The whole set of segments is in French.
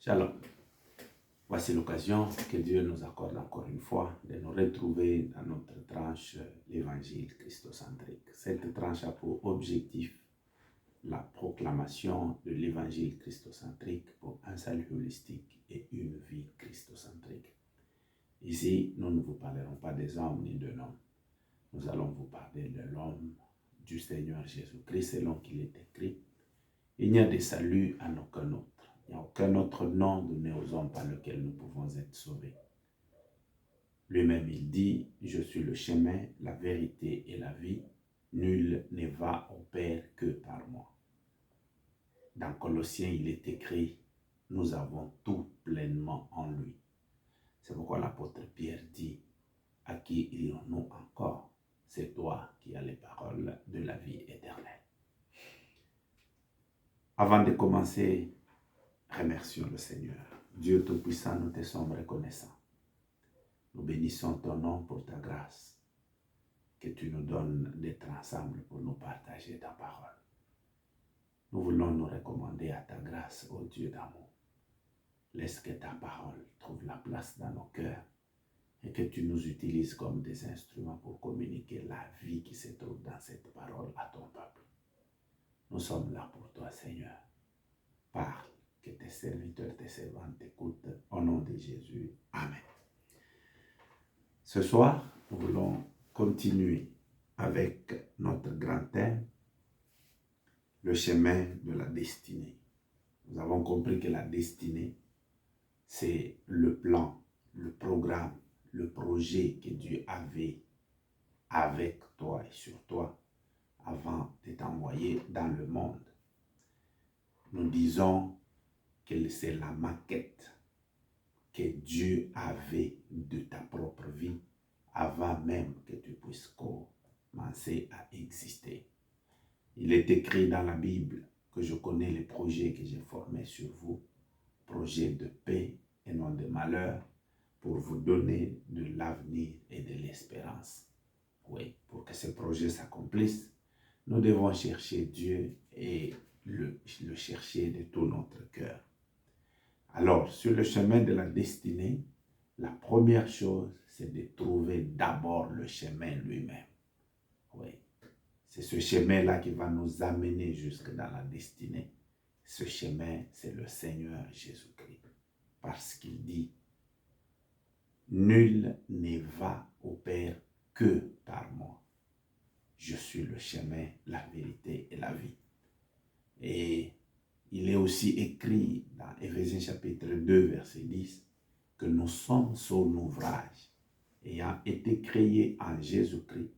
Shalom. Voici l'occasion que Dieu nous accorde encore une fois de nous retrouver dans notre tranche l'Évangile christocentrique. Cette tranche a pour objectif la proclamation de l'Évangile christocentrique pour un salut holistique et une vie christocentrique. Ici, nous ne vous parlerons pas des hommes ni de l'homme. Nous allons vous parler de l'homme du Seigneur Jésus-Christ selon qu'il est écrit. Il n'y a de salut en aucun autre. Il n'y a aucun autre nom donné aux hommes par lequel nous pouvons être sauvés. Lui-même, il dit, je suis le chemin, la vérité et la vie. Nul ne va au Père que par moi. Dans Colossiens, il est écrit, nous avons tout pleinement en lui. C'est pourquoi l'apôtre Pierre dit, à qui irons-nous encore? C'est toi qui as les paroles de la vie éternelle. Avant de commencer, remercions le Seigneur. Dieu Tout-Puissant, nous te sommes reconnaissants. Nous bénissons ton nom pour ta grâce, que tu nous donnes d'être ensemble pour nous partager ta parole. Nous voulons nous recommander à ta grâce, ô Dieu d'amour. Laisse que ta parole trouve la place dans nos cœurs et que tu nous utilises comme des instruments pour communiquer la vie qui se trouve dans cette parole à ton peuple. Nous sommes là pour toi, Seigneur. Parle, que tes serviteurs, tes servantes t'écoutent. Au nom de Jésus. Amen. Ce soir, nous voulons continuer avec notre grand thème, le chemin de la destinée. Nous avons compris que la destinée, c'est le plan, le programme, le projet que Dieu avait avec toi et sur toi avant de t'envoyer dans le monde. Nous disons que c'est la maquette que Dieu avait de ta propre vie avant même que tu puisses commencer à exister. Il est écrit dans la Bible que je connais les projets que j'ai formés sur vous, projets de paix et non de malheur, pour vous donner de l'avenir et de l'espérance. Oui, pour que ces projets s'accomplissent, nous devons chercher Dieu et le chercher de tout notre cœur. Alors, sur le chemin de la destinée, la première chose, c'est de trouver d'abord le chemin lui-même. Oui, c'est ce chemin-là qui va nous amener jusque dans la destinée. Ce chemin, c'est le Seigneur Jésus-Christ. Parce qu'il dit, nul ne va au Père que par moi. Je suis le chemin, la vérité et la vie. Et il est aussi écrit dans Éphésiens chapitre 2, verset 10, que nous sommes son ouvrage, ayant été créés en Jésus-Christ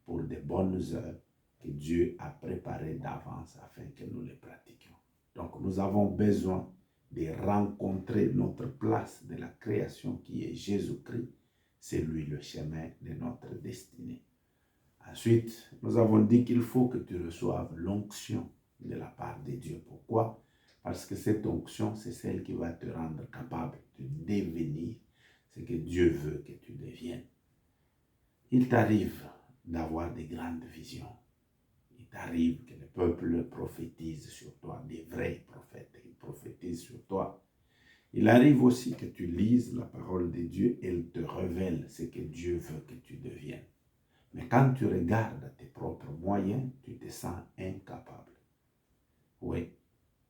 pour de bonnes œuvres que Dieu a préparées d'avance afin que nous les pratiquions. Donc nous avons besoin de rencontrer notre place de la création qui est Jésus-Christ. C'est lui le chemin de notre destinée. Ensuite, nous avons dit qu'il faut que tu reçoives l'onction de la part de Dieu. Pourquoi? Parce que cette onction, c'est celle qui va te rendre capable de devenir ce que Dieu veut que tu deviennes. Il t'arrive d'avoir des grandes visions. Il t'arrive que le peuple prophétise sur toi, des vrais prophètes, ils prophétisent sur toi. Il arrive aussi que tu lises la parole de Dieu et il te révèle ce que Dieu veut que tu deviennes. Mais quand tu regardes tes propres moyens, tu te sens incapable. Oui,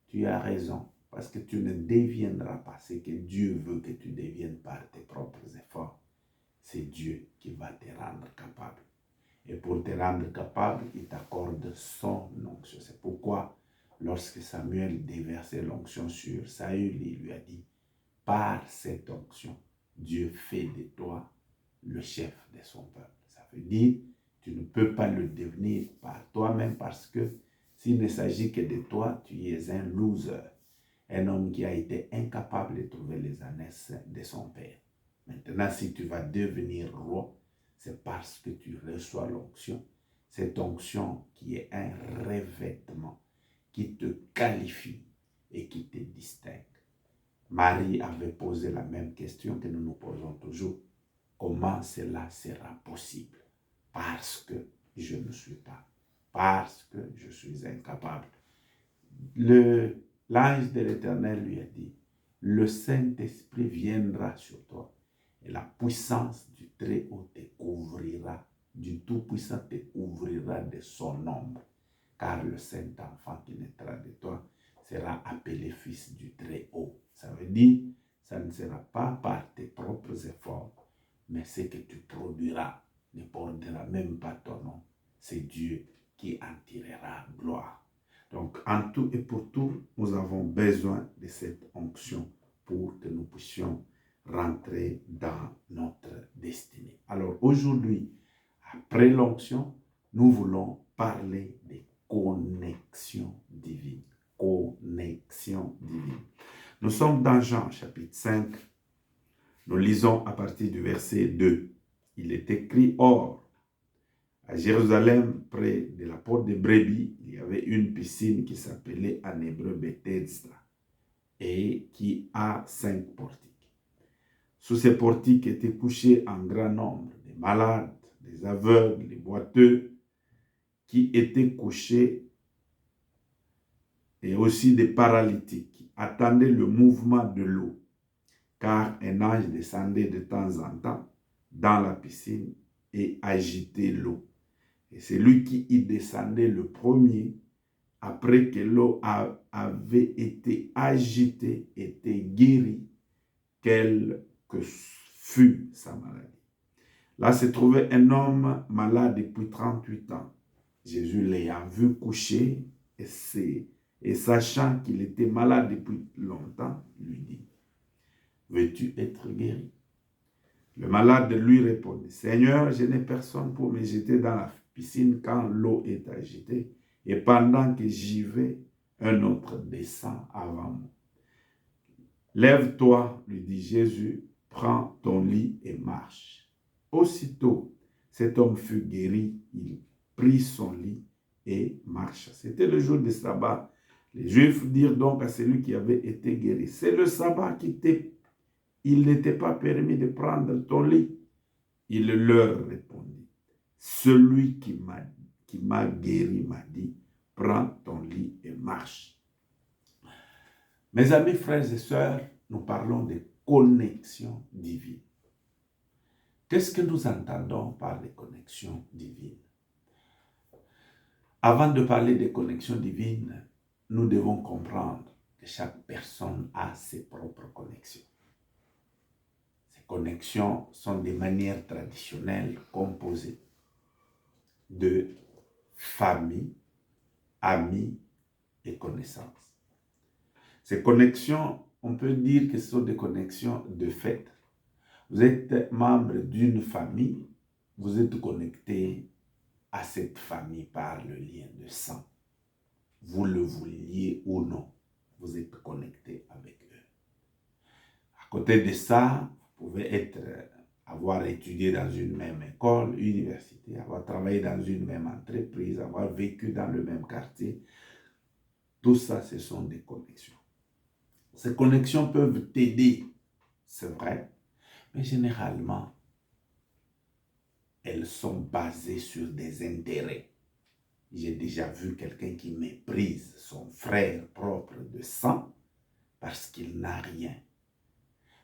tu as raison, parce que tu ne deviendras pas ce que Dieu veut que tu deviennes par tes propres efforts. C'est Dieu qui va te rendre capable. Et pour te rendre capable, il t'accorde son onction. C'est pourquoi, lorsque Samuel déversait l'onction sur Saül, il lui a dit, par cette onction, Dieu fait de toi le chef de son peuple. Ça veut dire, tu ne peux pas le devenir par toi-même parce que s'il ne s'agit que de toi, tu es un loser, un homme qui a été incapable de trouver les ânesses de son père. Maintenant, si tu vas devenir roi, c'est parce que tu reçois l'onction. Cette onction qui est un revêtement qui te qualifie et qui te distingue. Marie avait posé la même question que nous nous posons toujours. Comment cela sera possible? Parce que je ne suis pas. Parce que je suis incapable. L'ange de l'Éternel lui a dit, le Saint-Esprit viendra sur toi et la puissance du Très-Haut te couvrira, du Tout-Puissant te couvrira de son ombre, car le Saint-Enfant qui naîtra de toi sera appelé fils du Très-Haut. Ça veut dire, ça ne sera pas par tes propres efforts, mais ce que tu produiras ne portera même pas ton nom. C'est Dieu qui en tirera gloire. Donc, en tout et pour tout, nous avons besoin de cette onction pour que nous puissions rentrer dans notre destinée. Alors, aujourd'hui, après l'onction, nous voulons parler des connexions divines. Connexion divine. Nous sommes dans Jean, chapitre 5. Nous lisons à partir du verset 2. Il est écrit, « Or, à Jérusalem, près de la porte des brebis, il y avait une piscine qui s'appelait en hébreu Bethesda et qui a 5 portiques. Sous ces portiques étaient couchés en grand nombre des malades, des aveugles, des boiteux, qui étaient couchés et aussi des paralytiques qui attendaient le mouvement de l'eau, car un ange descendait de temps en temps dans la piscine et agitait l'eau. Et c'est lui qui y descendait le premier, après que l'eau avait été agitée, était guérie, quelle que fût sa maladie. Là se trouvait un homme malade depuis 38 ans. Jésus l'ayant vu coucher et sachant qu'il était malade depuis longtemps, lui dit, « Veux-tu être guéri ?» Le malade lui répondit, « Seigneur, je n'ai personne pour me jeter dans la piscine quand l'eau est agitée, et pendant que j'y vais, un autre descend avant moi. » « Lève-toi, lui dit Jésus, prends ton lit et marche. » Aussitôt, cet homme fut guéri, il prit son lit et marcha. C'était le jour du sabbat. Les Juifs dirent donc à celui qui avait été guéri, « C'est le sabbat il n'était pas permis de prendre ton lit. » Il leur répondit, « Celui qui m'a guéri m'a dit, prends ton lit et marche. » Mes amis, frères et sœurs, nous parlons de connexion divine. Qu'est-ce que nous entendons par les connexions divines? Avant de parler des connexions divines, nous devons comprendre que chaque personne a ses propres connexions. Ces connexions sont des manières traditionnelles composées de famille, amis et connaissances. Ces connexions, on peut dire que ce sont des connexions de fait. Vous êtes membre d'une famille, vous êtes connecté à cette famille par le lien de sang. Vous le vouliez ou non, vous êtes connecté avec eux. À côté de ça, vous pouvez avoir étudié dans une même école, université, avoir travaillé dans une même entreprise, avoir vécu dans le même quartier. Tout ça, ce sont des connexions. Ces connexions peuvent t'aider, c'est vrai, mais généralement, elles sont basées sur des intérêts. J'ai déjà vu quelqu'un qui méprise son frère propre de sang parce qu'il n'a rien.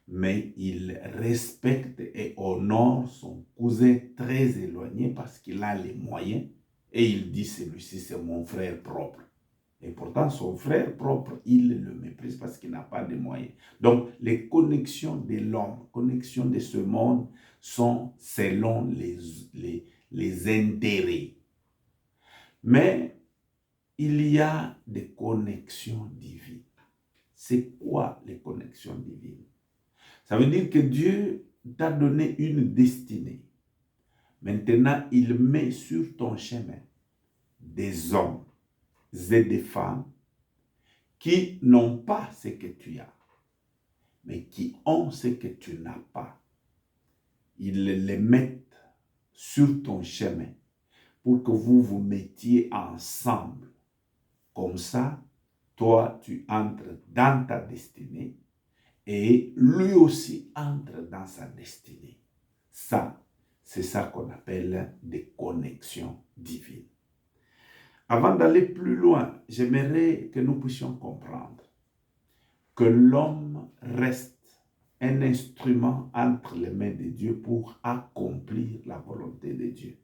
Mais il respecte et honore son cousin très éloigné parce qu'il a les moyens. Et il dit, celui-ci, c'est mon frère propre. Et pourtant, son frère propre, il le méprise parce qu'il n'a pas de moyens. Donc, les connexions de l'homme, connexions de ce monde, sont selon les intérêts. Mais il y a des connexions divines. C'est quoi les connexions divines? Ça veut dire que Dieu t'a donné une destinée. Maintenant, il met sur ton chemin des hommes et des femmes qui n'ont pas ce que tu as, mais qui ont ce que tu n'as pas. Ils les mettent sur ton chemin pour que vous vous mettiez ensemble. Comme ça, toi, tu entres dans ta destinée et lui aussi entre dans sa destinée. Ça, c'est ça qu'on appelle des connexions divines. Avant d'aller plus loin, j'aimerais que nous puissions comprendre que l'homme reste un instrument entre les mains de Dieu pour accomplir la volonté de Dieu.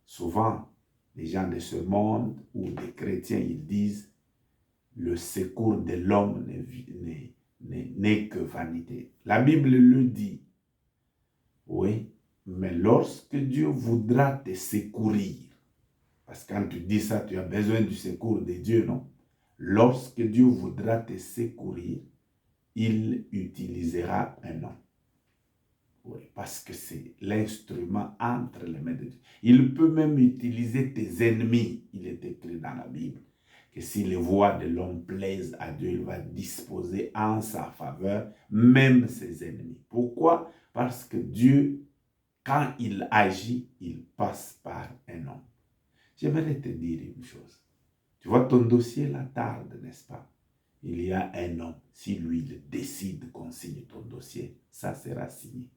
Souvent, les gens de ce monde ou des chrétiens, ils disent le secours de l'homme n'est que vanité. La Bible le dit, oui, mais lorsque Dieu voudra te secourir, parce que quand tu dis ça, tu as besoin du secours de Dieu, non? Lorsque Dieu voudra te secourir, il utilisera un homme. Oui, parce que c'est l'instrument entre les mains de Dieu. Il peut même utiliser tes ennemis. Il est écrit dans la Bible que si les voies de l'homme plaisent à Dieu, il va disposer en sa faveur même ses ennemis. Pourquoi? Parce que Dieu, quand il agit, il passe par un homme. J'aimerais te dire une chose. Tu vois, ton dossier là tarde, n'est-ce pas? Il y a un homme. Si lui, il décide qu'on signe ton dossier, ça sera signé.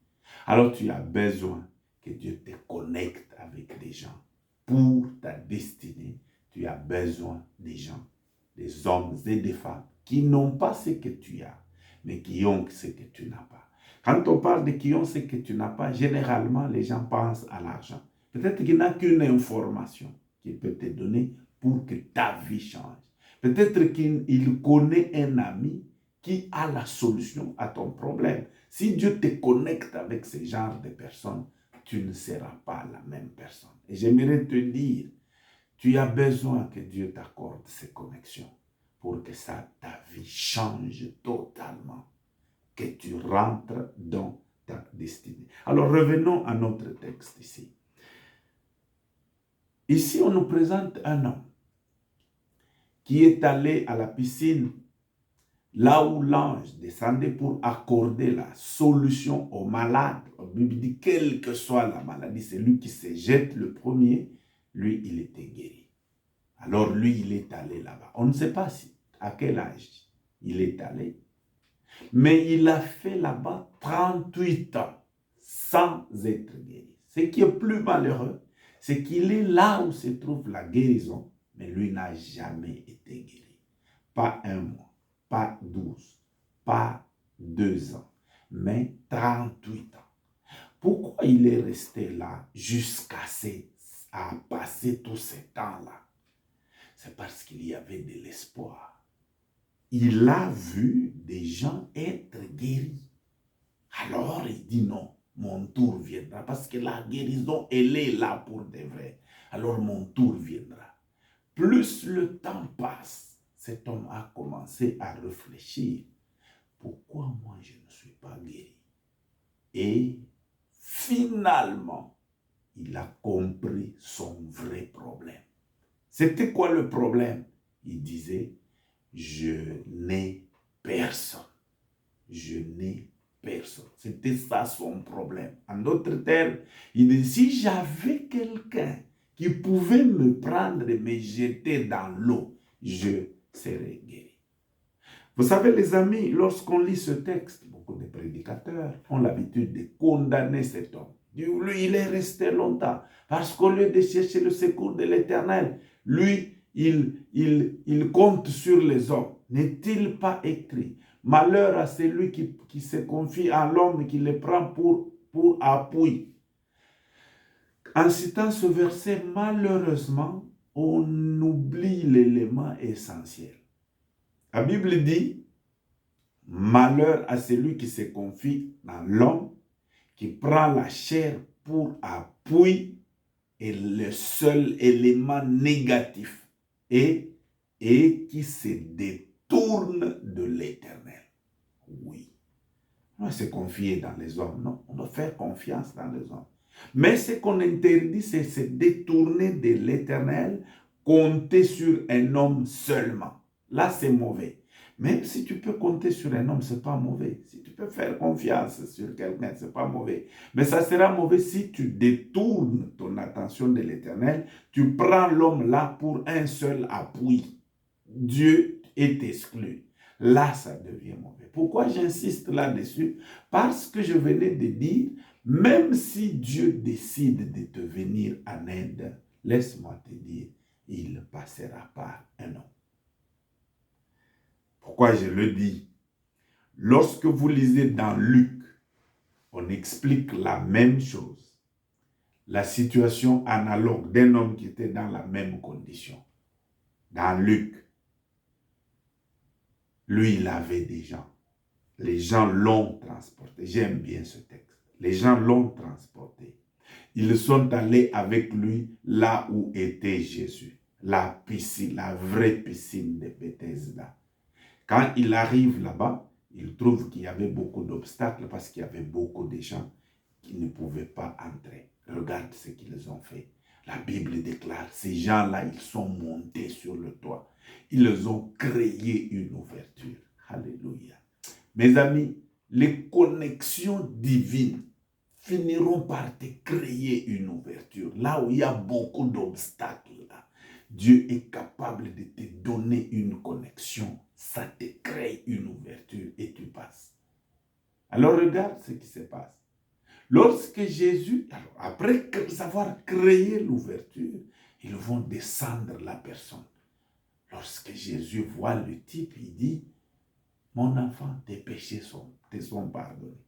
Alors tu as besoin que Dieu te connecte avec des gens. Pour ta destinée, tu as besoin des gens, des hommes et des femmes qui n'ont pas ce que tu as, mais qui ont ce que tu n'as pas. Quand on parle de qui ont ce que tu n'as pas, généralement, les gens pensent à l'argent. Peut-être qu'il n'a qu'une information qu'il peut te donner pour que ta vie change. Peut-être qu'il connaît un ami qui a la solution à ton problème. Si Dieu te connecte avec ce genre de personnes, tu ne seras pas la même personne. Et j'aimerais te dire, tu as besoin que Dieu t'accorde ces connexions pour que ta vie change totalement, que tu rentres dans ta destinée. Alors revenons à notre texte ici. Ici, on nous présente un homme qui est allé à la piscine là où l'ange descendait pour accorder la solution aux malades. La Bible dit, quelle que soit la maladie, c'est lui qui se jette le premier, lui, il était guéri. Alors lui, il est allé là-bas. On ne sait pas à quel âge il est allé, mais il a fait là-bas 38 ans sans être guéri. Ce qui est plus malheureux, c'est qu'il est là où se trouve la guérison, mais lui n'a jamais été guéri. Pas un mois, pas 12, pas 2 ans, mais 38 ans. Pourquoi il est resté là à passer tous ces temps-là? C'est parce qu'il y avait de l'espoir. Il a vu des gens être guéris. Alors il dit non, mon tour viendra, parce que la guérison, elle est là pour de vrai. Alors mon tour viendra. Plus le temps passe, cet homme a commencé à réfléchir. Pourquoi moi je ne suis pas guéri? Et finalement, il a compris son vrai problème. C'était quoi le problème? Il disait, je n'ai personne. Je n'ai personne. C'était ça son problème. En d'autres termes, il dit, si j'avais quelqu'un qui pouvait me prendre et me jeter dans l'eau, je serais guéri. Vous savez, les amis, lorsqu'on lit ce texte, beaucoup de prédicateurs ont l'habitude de condamner cet homme. Lui, il est resté longtemps. Parce qu'au lieu de chercher le secours de l'Éternel, lui, il compte sur les hommes. N'est-il pas écrit? Malheur à celui qui se confie à l'homme et qui le prend pour appui. En citant ce verset, malheureusement, on oublie l'élément essentiel. La Bible dit, malheur à celui qui se confie dans l'homme, qui prend la chair pour appui et le seul élément négatif, et qui se détourne de l'Éternel. Oui. On doit se confier dans les hommes, non. On doit faire confiance dans les hommes. Mais ce qu'on interdit, c'est se détourner de l'Éternel, compter sur un homme seulement. Là, c'est mauvais. Même si tu peux compter sur un homme, ce n'est pas mauvais. Si tu peux faire confiance sur quelqu'un, ce n'est pas mauvais. Mais ça sera mauvais si tu détournes ton attention de l'Éternel, tu prends l'homme là pour un seul appui. Dieu est exclu. Là, ça devient mauvais. Pourquoi j'insiste là-dessus? Parce que je venais de dire, même si Dieu décide de te venir en aide, laisse-moi te dire, il passera par un homme. Pourquoi je le dis? Lorsque vous lisez dans Luc, on explique la même chose. La situation analogue d'un homme qui était dans la même condition. Dans Luc, lui, il avait des gens. Les gens l'ont transporté. J'aime bien ce texte. Les gens l'ont transporté. Ils sont allés avec lui là où était Jésus. La piscine, la vraie piscine de Bethesda. Quand il arrive là-bas, il trouve qu'il y avait beaucoup d'obstacles parce qu'il y avait beaucoup de gens qui ne pouvaient pas entrer. Regarde ce qu'ils ont fait. La Bible déclare, ces gens-là, ils sont montés sur le toit. Ils ont créé une ouverture. Alléluia. Mes amis, les connexions divines finiront par te créer une ouverture. Là où il y a beaucoup d'obstacles, Dieu est capable de te donner une connexion. Ça te crée une ouverture et tu passes. Alors regarde ce qui se passe. Lorsque Jésus, après avoir créé l'ouverture, ils vont descendre la personne. Lorsque Jésus voit le type, il dit, mon enfant, tes péchés te sont pardonnés.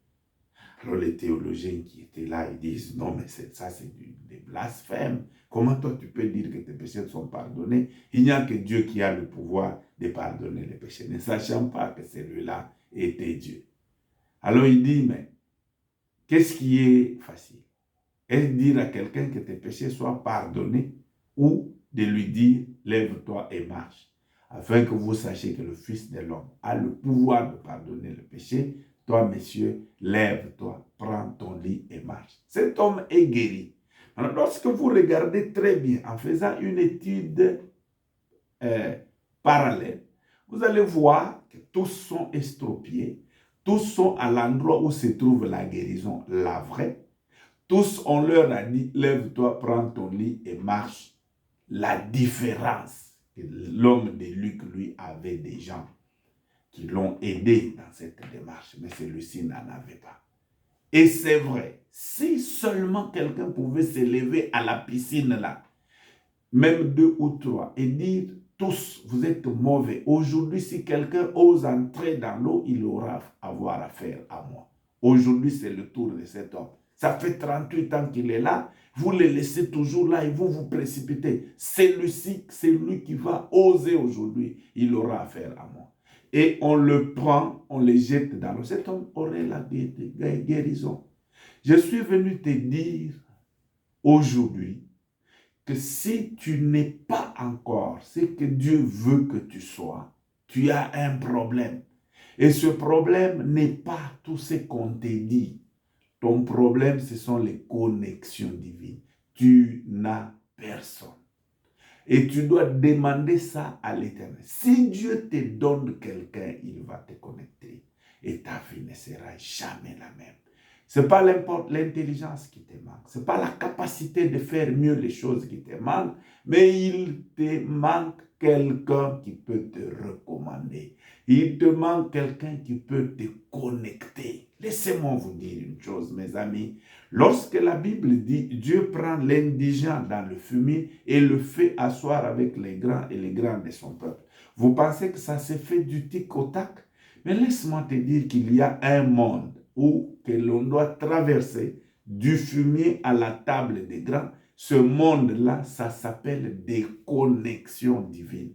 Alors les théologiens qui étaient là, ils disent, non mais ça c'est des blasphèmes. Comment toi tu peux dire que tes péchés sont pardonnés? Il n'y a que Dieu qui a le pouvoir de pardonner les péchés, ne sachant pas que celui-là était Dieu. Alors il dit, mais qu'est-ce qui est facile? Est-ce dire à quelqu'un que tes péchés soient pardonnés ou de lui dire, lève-toi et marche, afin que vous sachiez que le Fils de l'homme a le pouvoir de pardonner le péché. Toi, messieurs, lève-toi, prends ton lit et marche. Cet homme est guéri. Alors, lorsque vous regardez très bien, en faisant une étude parallèle, vous allez voir que tous sont estropiés, tous sont à l'endroit où se trouve la guérison, la vraie. Tous, on leur a dit, lève-toi, prends ton lit et marche. La différence, l'homme de Luc, lui, avait des gens qui l'ont aidé dans cette démarche, mais celui-ci n'en avait pas. Et c'est vrai, si seulement quelqu'un pouvait se lever à la piscine là, même 2 ou 3, et dire, tous, vous êtes mauvais. Aujourd'hui, si quelqu'un ose entrer dans l'eau, il aura avoir affaire à moi. Aujourd'hui, c'est le tour de cet homme. Ça fait 38 ans qu'il est là. Vous le laissez toujours là et vous vous précipitez. Celui-ci, c'est lui qui va oser aujourd'hui. Il aura affaire à moi. Et on le prend, on le jette dans l'eau. Cet homme aurait la guérison. Je suis venu te dire aujourd'hui que si tu n'es pas encore ce que Dieu veut que tu sois, tu as un problème. Et ce problème n'est pas tout ce qu'on te dit. Ton problème, ce sont les connexions divines. Tu n'as personne. Et tu dois demander ça à l'Éternel. Si Dieu te donne quelqu'un, il va te connecter. Et ta vie ne sera jamais la même. Ce n'est pas l'intelligence qui te manque. Ce n'est pas la capacité de faire mieux les choses qui te manquent. Mais il te manque quelqu'un qui peut te recommander. Il te manque quelqu'un qui peut te connecter. Laissez-moi vous dire une chose, mes amis. Lorsque la Bible dit Dieu prend l'indigent dans le fumier et le fait asseoir avec les grands et les grands de son peuple, vous pensez que ça se fait du tic au tac? Mais laisse-moi te dire qu'il y a un monde où que l'on doit traverser du fumier à la table des grands. Ce monde-là, ça s'appelle des connexions divines.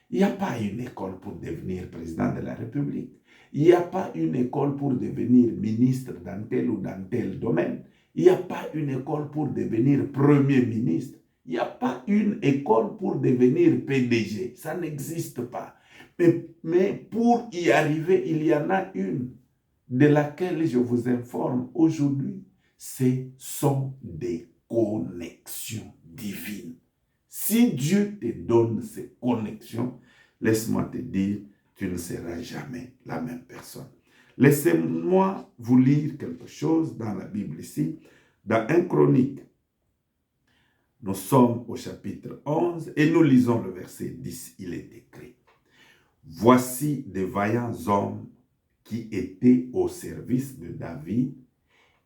Il n'y a pas une école pour devenir président de la République. Il n'y a pas une école pour devenir ministre dans tel ou dans tel domaine. Il n'y a pas une école pour devenir premier ministre. Il n'y a pas une école pour devenir PDG. Ça n'existe pas. Mais pour y arriver, il y en a une de laquelle je vous informe aujourd'hui. Ce sont des connexions divines. Si Dieu te donne ces connexions, laisse-moi te dire, tu ne seras jamais la même personne. Laissez-moi vous lire quelque chose dans la Bible ici, dans 1 Chronique. Nous sommes au chapitre 11 et nous lisons le verset 10. Il est écrit, « Voici de vaillants hommes qui étaient au service de David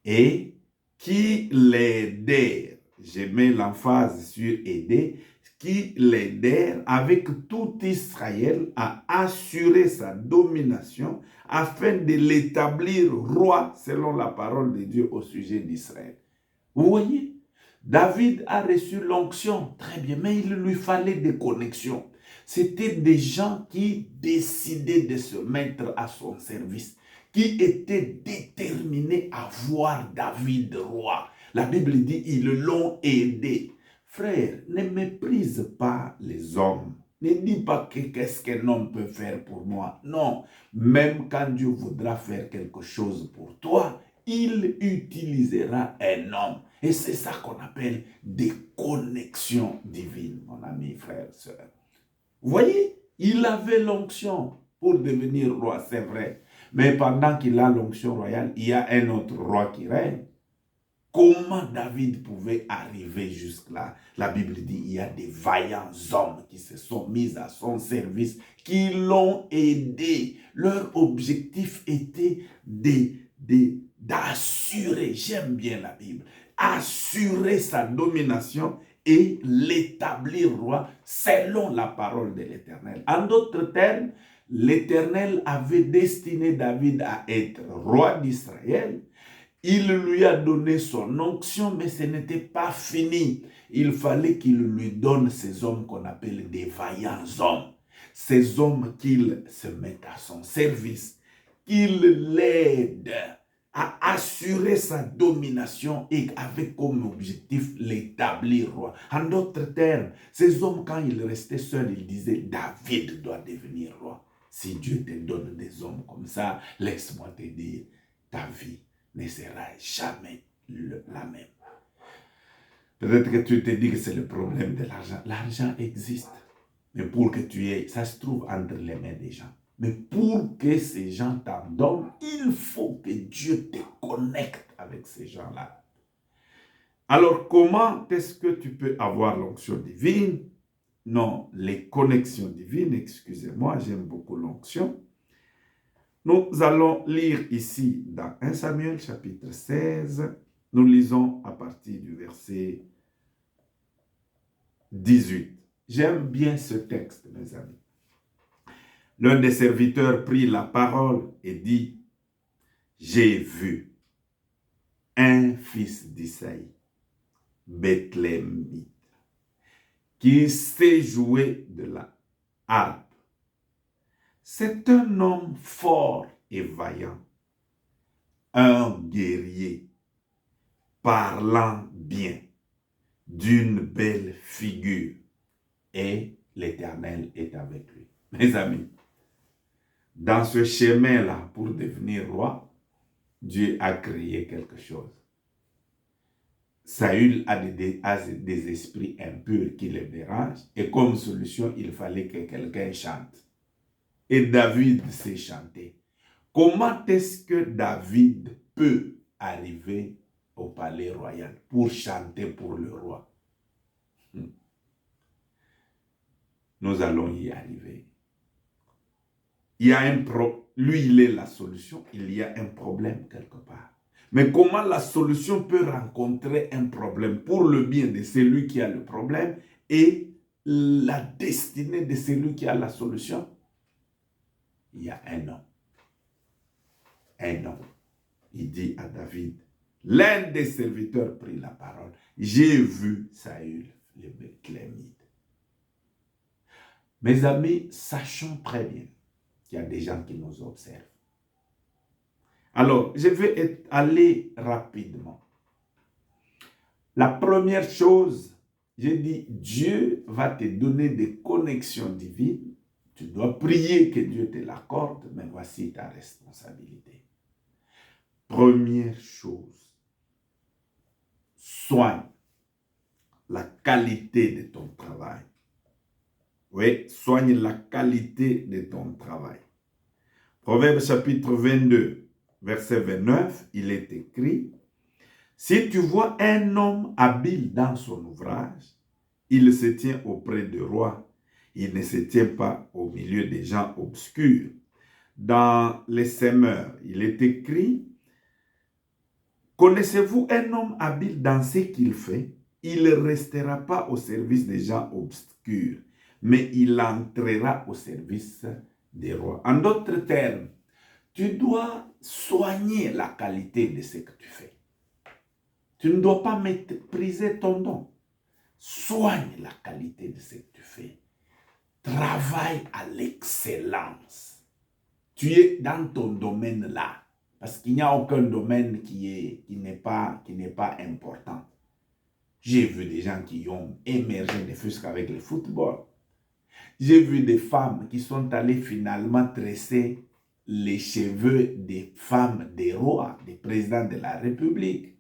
et qui l'aidèrent. » Je mets l'emphase sur aider, qui l'aidèrent avec tout Israël à assurer sa domination afin de l'établir roi selon la parole de Dieu au sujet d'Israël. Vous voyez, David a reçu l'onction, très bien, mais il lui fallait des connexions. C'était des gens qui décidaient de se mettre à son service, qui étaient déterminés à voir David roi. La Bible dit, ils l'ont aidé. Frère, ne méprise pas les hommes. Ne dis pas qu'est-ce qu'un homme peut faire pour moi. Non, même quand Dieu voudra faire quelque chose pour toi, il utilisera un homme. Et c'est ça qu'on appelle des connexions divines, mon ami, frère, sœur. Vous voyez, il avait l'onction pour devenir roi, c'est vrai. Mais pendant qu'il a l'onction royale, il y a un autre roi qui règne. Comment David pouvait arriver jusque-là? La Bible dit qu'il y a des vaillants hommes qui se sont mis à son service, qui l'ont aidé. Leur objectif était d'assurer, j'aime bien la Bible, assurer sa domination et l'établir roi selon la parole de l'Éternel. En d'autres termes, l'Éternel avait destiné David à être roi d'Israël. Il lui a donné son onction, mais ce n'était pas fini. Il fallait qu'il lui donne ces hommes qu'on appelle des vaillants hommes. Ces hommes qu'il se mette à son service, qu'il l'aide à assurer sa domination et avec comme objectif l'établir roi. En d'autres termes, ces hommes, quand ils restaient seuls, ils disaient « David doit devenir roi ». Si Dieu te donne des hommes comme ça, laisse-moi te dire, ta vie ne sera jamais la même. Peut-être que tu te dis que c'est le problème de l'argent. L'argent existe. Mais pour que tu aies, ça se trouve entre les mains des gens. Mais pour que ces gens t'en donnent, il faut que Dieu te connecte avec ces gens-là. Alors, comment est-ce que tu peux avoir l'onction divine? Non, les connexions divines, excusez-moi, j'aime beaucoup l'onction. Nous allons lire ici dans 1 Samuel chapitre 16, nous lisons à partir du verset 18. J'aime bien ce texte, mes amis. L'un des serviteurs prit la parole et dit, « J'ai vu un fils d'Isaïe, Bethléemite, qui sait jouer de la harpe. C'est un homme fort et vaillant, un guerrier, parlant bien, d'une belle figure, et l'Éternel est avec lui. » Mes amis, dans ce chemin-là, pour devenir roi, Dieu a créé quelque chose. Saül a des esprits impurs qui le dérangent, et comme solution, il fallait que quelqu'un chante. Et David sait chanter. Comment est-ce que David peut arriver au palais royal pour chanter pour le roi? Nous allons y arriver. Il y a un problème. Lui, il est la solution. Il y a un problème quelque part. Mais comment la solution peut rencontrer un problème pour le bien de celui qui a le problème et la destinée de celui qui a la solution? Il y a un homme. Un homme. Il dit à David, l'un des serviteurs prit la parole. J'ai vu Saül, le Bethléemite. Mes amis, sachons très bien qu'il y a des gens qui nous observent. Alors, je vais aller rapidement. La première chose, j'ai dit, Dieu va te donner des connexions divines. Tu dois prier que Dieu te l'accorde, mais voici ta responsabilité. Première chose, soigne la qualité de ton travail. Oui, soigne la qualité de ton travail. Proverbe chapitre 22, verset 29, il est écrit, « Si tu vois un homme habile dans son ouvrage, il se tient auprès du roi, il ne se tient pas au milieu des gens obscurs. » Dans les Semeurs, il est écrit, « Connaissez-vous un homme habile dans ce qu'il fait? il ne restera pas au service des gens obscurs, mais il entrera au service des rois. En d'autres termes, tu dois soigner la qualité de ce que tu fais. Tu ne dois pas mépriser ton don. Soigne la qualité de ce que tu fais. Travaille à l'excellence. Tu es dans ton domaine là. Parce qu'il n'y a aucun domaine qui n'est pas important. J'ai vu des gens qui ont émergé ne fût-ce qu'avec le football. J'ai vu des femmes qui sont allées finalement tresser les cheveux des femmes des rois, des présidents de la République.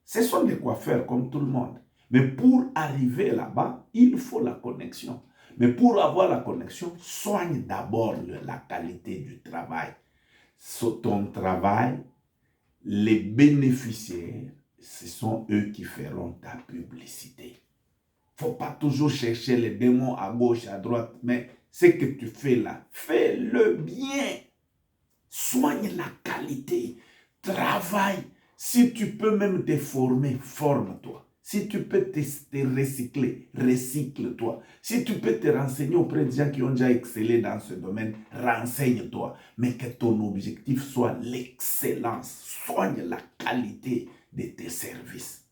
Ce sont des coiffeurs comme tout le monde. Mais pour arriver là-bas, il faut la connexion. Mais pour avoir la connexion, soigne d'abord la qualité du travail. Sur ton travail, les bénéficiaires, ce sont eux qui feront ta publicité. Il ne faut pas toujours chercher les démons à gauche, à droite, mais ce que tu fais là, fais-le bien. Soigne la qualité. Travaille. Si tu peux même te former, forme-toi. Si tu peux te recycler, recycle-toi. Si tu peux te renseigner auprès de gens qui ont déjà excellé dans ce domaine, renseigne-toi. Mais que ton objectif soit l'excellence. Soigne la qualité de tes services.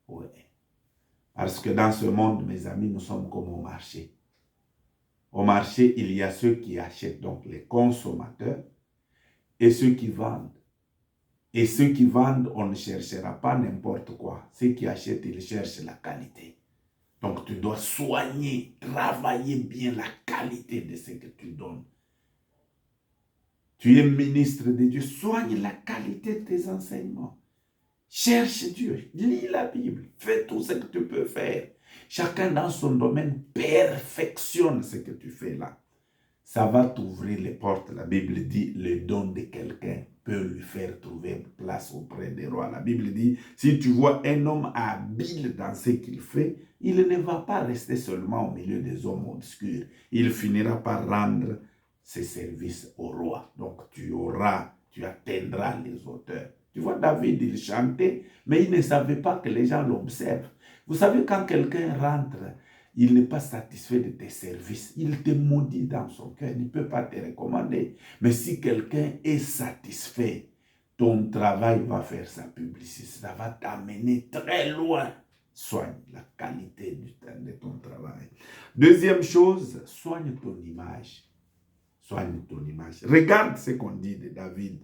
Oui. Parce que dans ce monde, mes amis, nous sommes comme au marché. Au marché, il y a ceux qui achètent, donc les consommateurs, et ceux qui vendent. Et ceux qui vendent, on ne cherchera pas n'importe quoi. Ceux qui achètent, ils cherchent la qualité. Donc tu dois soigner, travailler bien la qualité de ce que tu donnes. Tu es ministre de Dieu, soigne la qualité de tes enseignements. Cherche Dieu, lis la Bible, fais tout ce que tu peux faire. Chacun dans son domaine perfectionne ce que tu fais là. Ça va t'ouvrir les portes. La Bible dit, le don de quelqu'un peut lui faire trouver une place auprès des rois. La Bible dit, si tu vois un homme habile dans ce qu'il fait, il ne va pas rester seulement au milieu des hommes obscurs. Il finira par rendre ses services au roi. Donc tu atteindras les auteurs. Tu vois, David, il chantait, mais il ne savait pas que les gens l'observent. Vous savez, quand quelqu'un rentre, il n'est pas satisfait de tes services. Il te maudit dans son cœur. Il ne peut pas te recommander. Mais si quelqu'un est satisfait, ton travail va faire sa publicité. Ça va t'amener très loin. Soigne la qualité de ton travail. Deuxième chose, soigne ton image. Soigne ton image. Regarde ce qu'on dit de David.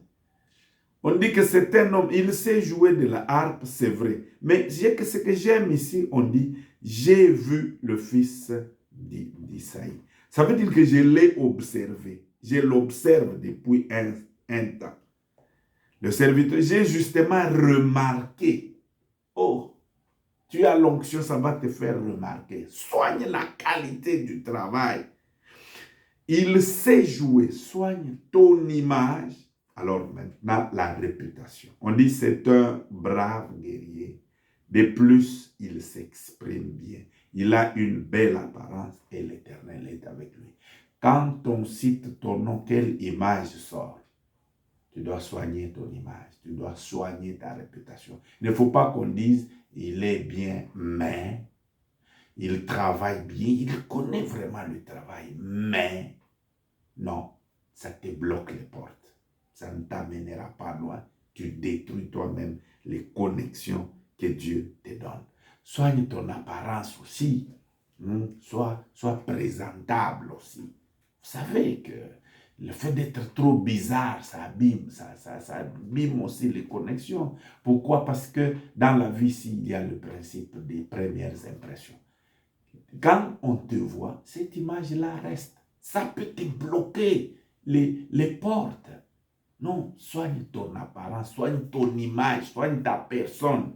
On dit que c'est un homme, il sait jouer de la harpe, c'est vrai. Mais ce que j'aime ici, on dit, j'ai vu le fils d'Isaïe. Ça veut dire que je l'ai observé. Je l'observe depuis un temps. Le serviteur, j'ai justement remarqué. Oh, tu as l'onction, ça va te faire remarquer. Soigne la qualité du travail. Il sait jouer. Soigne ton image. Alors maintenant, la réputation. On dit c'est un brave guerrier. De plus, il s'exprime bien. Il a une belle apparence et l'Éternel est avec lui. Quand on cite ton nom, quelle image sort? Tu dois soigner ton image. Tu dois soigner ta réputation. Il ne faut pas qu'on dise il est bien, mais il travaille bien. Il connaît vraiment le travail, mais non, ça te bloque les portes. Ça ne t'amènera pas loin. Tu détruis toi-même les connexions que Dieu te donne. Soigne ton apparence aussi. Sois présentable aussi. Vous savez que le fait d'être trop bizarre, ça abîme, ça abîme aussi les connexions. Pourquoi? Parce que dans la vie, il y a le principe des premières impressions. Quand on te voit, cette image-là reste. Ça peut te bloquer les portes. Non, soigne ton apparence, soigne ton image, soigne ta personne.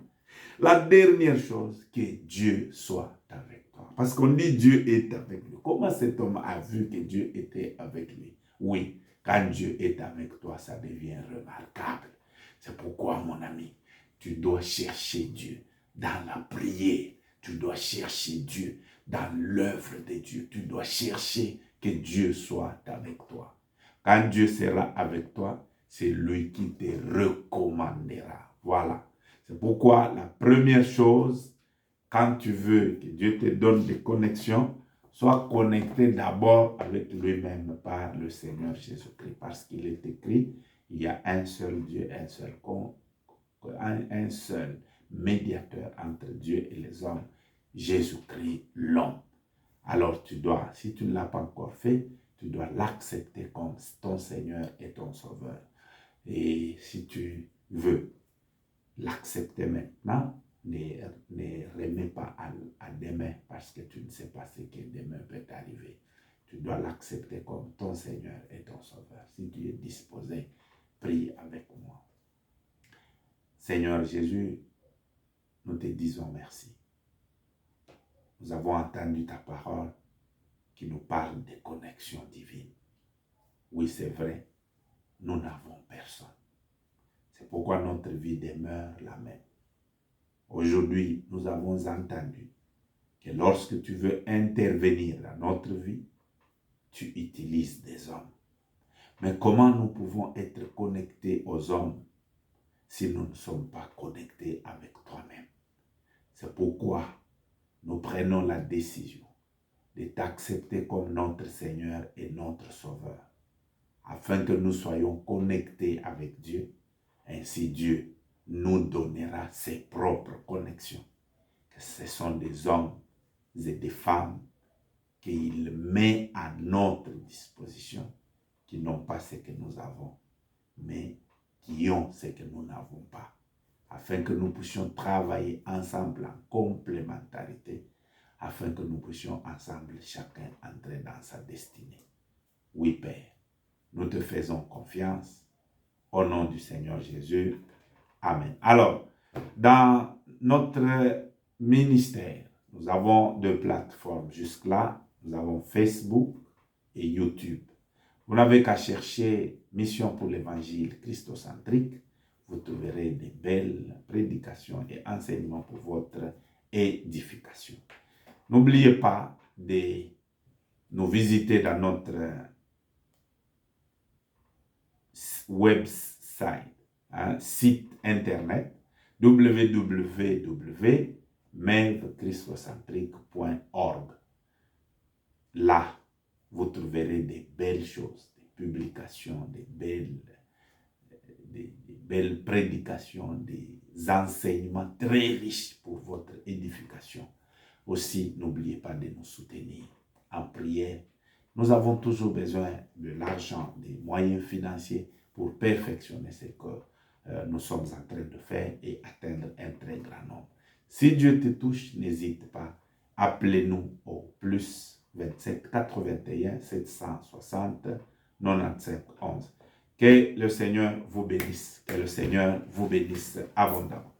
La dernière chose, que Dieu soit avec toi. Parce qu'on dit Dieu est avec lui. Comment cet homme a vu que Dieu était avec lui? Oui, quand Dieu est avec toi, ça devient remarquable. C'est pourquoi, mon ami, tu dois chercher Dieu dans la prière. Tu dois chercher Dieu dans l'œuvre de Dieu. Tu dois chercher que Dieu soit avec toi. Quand Dieu sera avec toi, c'est lui qui te recommandera. Voilà. C'est pourquoi la première chose, quand tu veux que Dieu te donne des connexions, sois connecté d'abord avec lui-même par le Seigneur Jésus-Christ. Parce qu'il est écrit, il y a un seul Dieu, un seul médiateur entre Dieu et les hommes, Jésus-Christ, l'homme. Alors tu dois, si tu ne l'as pas encore fait, tu dois l'accepter comme ton Seigneur et ton Sauveur. Et si tu veux l'accepter maintenant, ne remets pas à demain parce que tu ne sais pas ce que demain peut t'arriver. Tu dois l'accepter comme ton Seigneur et ton Sauveur. Si tu es disposé, prie avec moi. Seigneur Jésus, nous te disons merci. Nous avons entendu ta parole qui nous parle de connexion divine. Oui, c'est vrai, nous n'avons personne. C'est pourquoi notre vie demeure la même. Aujourd'hui, nous avons entendu que lorsque tu veux intervenir dans notre vie, tu utilises des hommes. Mais comment nous pouvons être connectés aux hommes si nous ne sommes pas connectés avec toi-même? C'est pourquoi nous prenons la décision de t'accepter comme notre Seigneur et notre Sauveur, afin que nous soyons connectés avec Dieu. Ainsi Dieu nous donnera ses propres connexions. Que ce sont des hommes et des femmes qu'il met à notre disposition, qui n'ont pas ce que nous avons, mais qui ont ce que nous n'avons pas, afin que nous puissions travailler ensemble en complémentarité, afin que nous puissions ensemble chacun entrer dans sa destinée. Oui, Père, nous te faisons confiance. Au nom du Seigneur Jésus. Amen. Alors, dans notre ministère, nous avons deux plateformes. Jusque-là, nous avons Facebook et YouTube. Vous n'avez qu'à chercher Mission pour l'Évangile christocentrique. Vous trouverez des belles prédications et enseignements pour votre édification. N'oubliez pas de nous visiter dans notre website, site internet www.mevchristocentrique.org. Là, vous trouverez des belles choses, des publications, des belles prédications, des enseignements très riches pour votre édification. Aussi, n'oubliez pas de nous soutenir en prière. Nous avons toujours besoin de l'argent, des moyens financiers pour perfectionner ce que nous sommes en train de faire et atteindre un très grand nombre. Si Dieu te touche, n'hésite pas. Appelez-nous au plus 27 81 760 95 11. Que le Seigneur vous bénisse. Que le Seigneur vous bénisse abondamment.